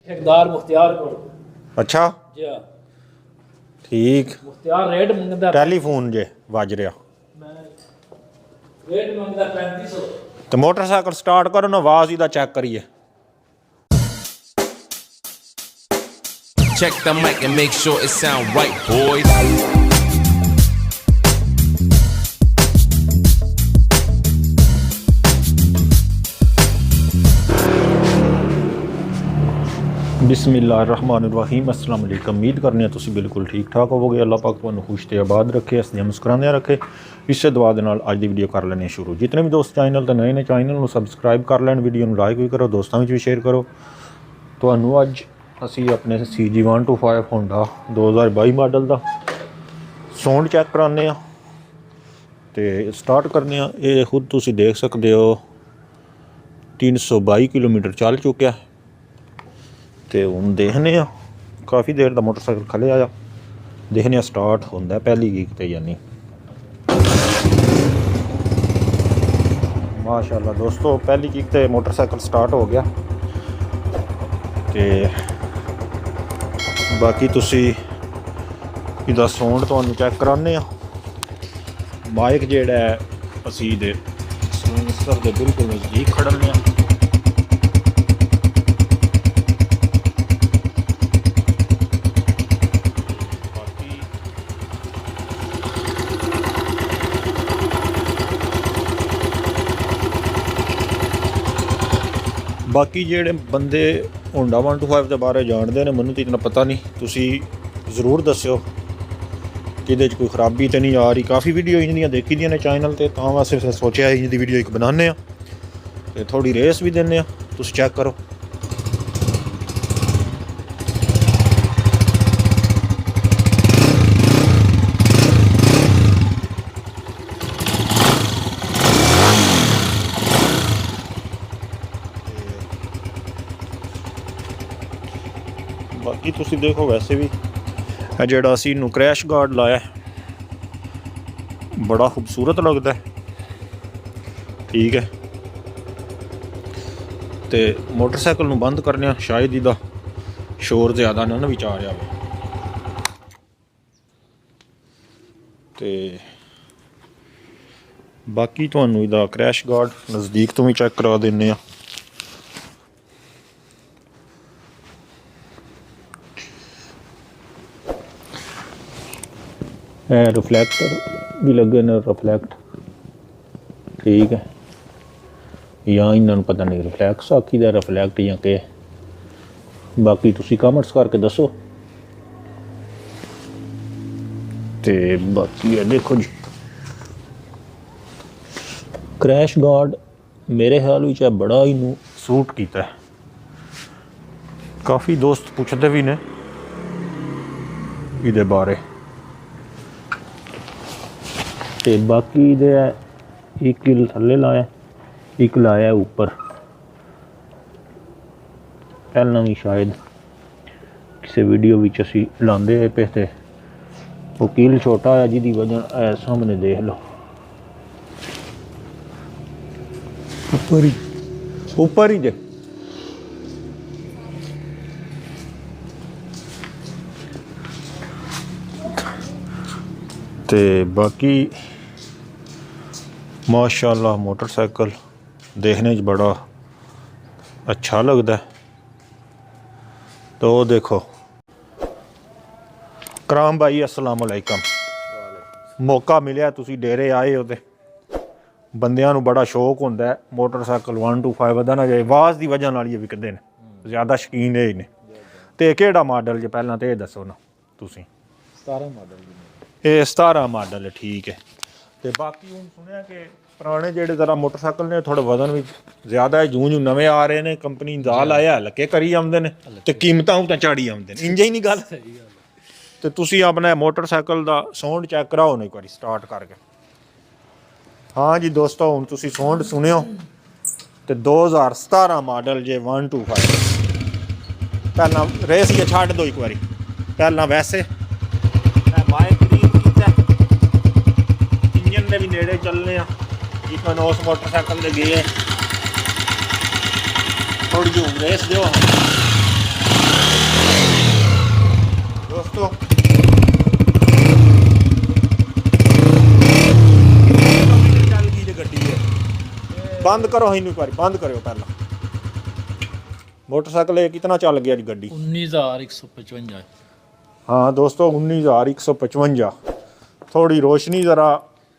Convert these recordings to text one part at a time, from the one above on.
ठेकेदार मुख्तियार को। अच्छा जी हाँ, ठीक। मुख्तियार रेट मंगदा, टेलीफोन जे वज रहा रेट मंगदा 3500। तो मोटरसाइकिल स्टार्ट करो ना, आवाज ही चेक करिए। Check the mic and make sure it sound right, boys. बिस्मिल्लाहिर्रहमानिर्रहीम। अस्सलाम वालेकुम। उम्मीद करने हैं तुसी बिल्कुल ठीक ठाक होवोगे। अल्लाह पाक तुहानू खुश ते आबाद रखे, हसदियां मुस्कुरांदियां रखे। इसे दुआ दे नाल अज दी वीडियो कर लैने शुरू। जितने भी दोस्त चैनल ते नए ने चैनल नू सबसक्राइब कर लैन, वीडियो नू लाइक भी करो, दोस्तों विच भी शेयर करो। तुहानू अज असी अपने CG125 होंडा 2022 मॉडल दा साउंड चैक कराने ते स्टार्ट करने। ये खुद तुसी देख सकते हो 322 किलोमीटर चल चुका है। तो हूँ देखने काफ़ी देर का मोटरसाइकिल खले आया, देखने स्टार्ट होंदा पहली गीक ते यानी। माशाल्लाह दोस्तों, पहली गीक ते मोटरसाइकिल स्टार्ट हो गया। ते बाकी तुसी इहदा साउंड तुहानू चेक कराने। माइक जेड़ा है असी दे सेंसर दे बिल्कुल नज़दीक खड़ने। बाकी जेड़े बंदे होंडा 125 के बारे जानते हैं, मैनू तो इतना पता नहीं, तुसी ज़रूर दस्यो कि इहदे कोई खराबी तो नहीं आ रही। काफ़ी वीडियो इन्दियां देखी दियां ने चैनल ते, तां वास्ते फिर सोचा इन्दी वीडियो एक बनाने ते थोड़ी रेस भी दिन्ने। तुसी चेक करो। बाकी तुसी देखो, वैसे भी जेड़ा असी इनू क्रैश गार्ड लाया बड़ा खूबसूरत लगता है। ठीक है, तो मोटरसाइकिल नू बंद करने शायद इहदा शोर ज़्यादा ना विच आ जाए। तो बाकी तुहानू इहदा क्रैश गार्ड नज़दीक तो भी चेक करा देने। रिफ्लैक्टर भी लगे ने, रिफ्लैक्ट ठीक है, या इन्होंने पता नहीं रिफ्लैक्स आखी दा रिफ्लैक्ट या के। बाकी तुसी कमेंट्स करके दसो। ते बाकी है देखो जी, क्रैश गार्ड मेरे ख्याल में बड़ा इनू सूट किया है। काफ़ी दोस्त पूछते भी ने इहदे बारे। ते बाकी दे एक किल थल्ले लाया, एक लाया ऊपर। पहला भी शायद किसी वीडियो विच असी लांदे पे थे, वो किल छोटा है जिहदी वजह सामने देख लो, ऊपर ही जे। ते बाकी माशाल्लाह मोटरसाइकिल देखने च बड़ा अच्छा लगता है। तो देखो कराम भाई, अस्सलाम वालेकुम। मौका मिलिया तुसी डेरे आए हो ते बंदियां नू बड़ा शौक होंदा है मोटरसाइकिल 125 दा ना, आवाज़ की वजह नाल ही विकदे ने, ज़्यादा शकीन ये ने। ते केड़ा मॉडल जे पहलां ते दसो ना तुसी। 17 मॉडल। ये 17 मॉडल है, ठीक है। तो बाकी हूँ सुनिया कि पुराने जेडे जरा मोटरसाइकिल ने थोड़े वजन भी ज़्यादा है, जूं जूं नवे आ रहे हैं कंपनी दाल आया हल्के करी आते हैं तो कीमतां तो झाड़ी आते हैं। इंज ही नहीं गल। तो तुसी अपने मोटरसाइकिल का साउंड चेक कराओ ना एक बार स्टार्ट करके। हाँ जी दोस्तों, हुण तुसी साउंड सुनियो। तो 2017 मॉडल जे 125। पहला रेस ये छड्ड दो एक बारी, पहला वैसे माइक इंजन के भी नेड़े चलने जिकन उस मोटरसाइकिल के गए। थोड़ी जी रेस दो। ਦੋਸਤੋ ਚੱਲ ਗਈ ਜੇ ਗੱਡੀ ਹੈ ਬੰਦ ਕਰੋ ਇਹਨੂੰ ਇੱਕ ਵਾਰੀ ਬੰਦ ਕਰਿਓ ਪਹਿਲਾਂ मोटरसाइकिल ये कितना चल गया जी गड्डी 19155 हाँ दोस्तों 19155 थोड़ी रोशनी ज़रा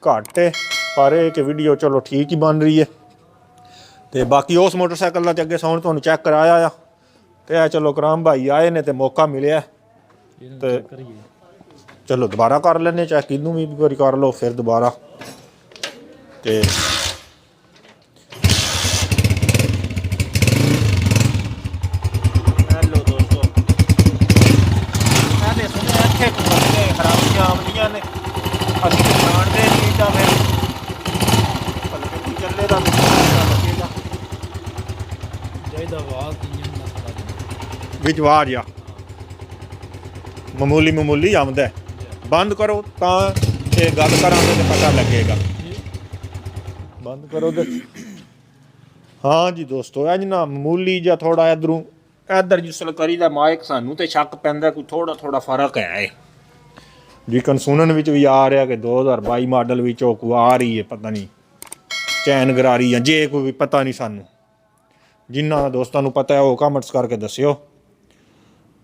घट है पर ये कि वीडियो चलो ठीक ही बन रही है तो बाकी उस मोटरसाइकिल का अगे साउंड तुहानू चेक कराया आ तो चलो कराम भाई आए ने तो मौका मिले तो चलो दोबारा कर लेने चेक इनू भी बारी कर लो फिर दोबारा तो खराबियां आमदियां ने अभी तो जानते नहीं तो फिर चलेगा लगेगा बिच आवाज आ मामूली आमद है बंद करो तो ये गल करांगे तो पता लगेगा बंद करो तो हाँ जी दोस्तों इंज ना मामूली या थोड़ा इधरों इधर जिसल करी दा माइक सानू तो शक पैंदा कोई थोड़ा फर्क है जिकन सुनन विच भी आ रहा कि 2022 मॉडल विचों कोई आ रही है पता नहीं चैन गरारी या जे कोई पता नहीं सानू जिन्ना दोस्तों नू पता है वो कमेंट्स करके दस्सियो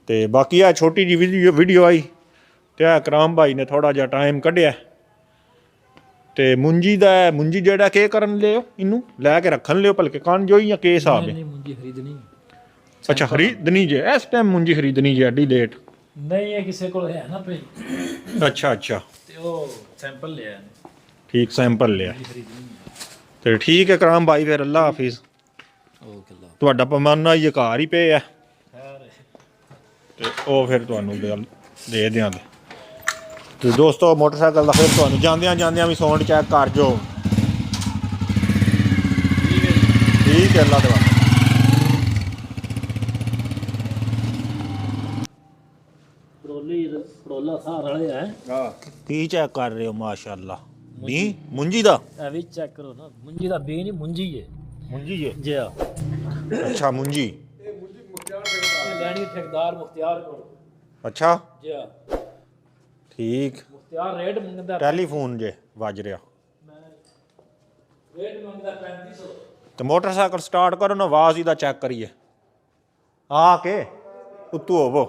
तो बाकी आ छोटी जी वीडियो आई तो कराम भाई ने थोड़ा जिहा टाइम कढ़िया तो मुंजी जेड़ा के करन लियो इनू लैके रखन लियो भलके कन जो या के हिसाब है मुंजी खरीदनी अच्छा खरीदनी जे इस टाइम मुंजी खरीदनी जे एडी लेट नहीं है किसी को है ना पे अच्छा ते ओ सैंपल ले आए ठीक सैंपल लिया तो ठीक है कराम भाई फिर अल्लाह हाफिज ਤੁਹਾਡਾ ਪਮਾਨਾ ਇਹ ਘਰ ਹੀ ਪਏ ਆ ਤੇ ਉਹ ਫਿਰ ਤੁਹਾਨੂੰ ਦੇ ਦਿਆਂਗੇ ਤੇ ਦੋਸਤੋ ਮੋਟਰਸਾਈਕਲ ਦਾ ਫਿਰ ਤੁਹਾਨੂੰ ਜਾਂਦਿਆਂ ਵੀ ਸਾਊਂਡ ਚੈੱਕ ਕਰ ਜੋ ਠੀਕ ਹੈ ਅੱਲਾ ਦੇ ਵਾਸਤੇ ਪੜੋਲਾ ਸਾਰ ਵਾਲੇ ਹੈ ਹਾਂ ਕੀ ਚੈੱਕ ਕਰ ਰਹੇ ਹੋ ਮਾਸ਼ਾਅੱਲਾ ਬੀ ਮੁੰਜੀ ਦਾ ਇਹ ਵੀ ਚੈੱਕ ਕਰੋ ਨਾ ਮੁੰਜੀ ਦਾ ਬੀ ਨਹੀਂ ਮੁੰਜੀ ਹੈ ਜੀ ਆ अच्छा मुंजी ਲੈਣੀ ਠੇਕੇਦਾਰ ਮੁਖਤਿਆਰ ਕੋਲ अच्छा ਜੀ ਆ ठीक ਮੁਖਤਿਆਰ ਰੇਟ ਮੰਗਦਾ टेलीफोन जे वज रहा ਰੇਟ ਮੰਗਦਾ 3500 तो मोटरसाइकिल स्टार्ट करो ना आवाज ही दा चेक करिए आ के उत्तू होवो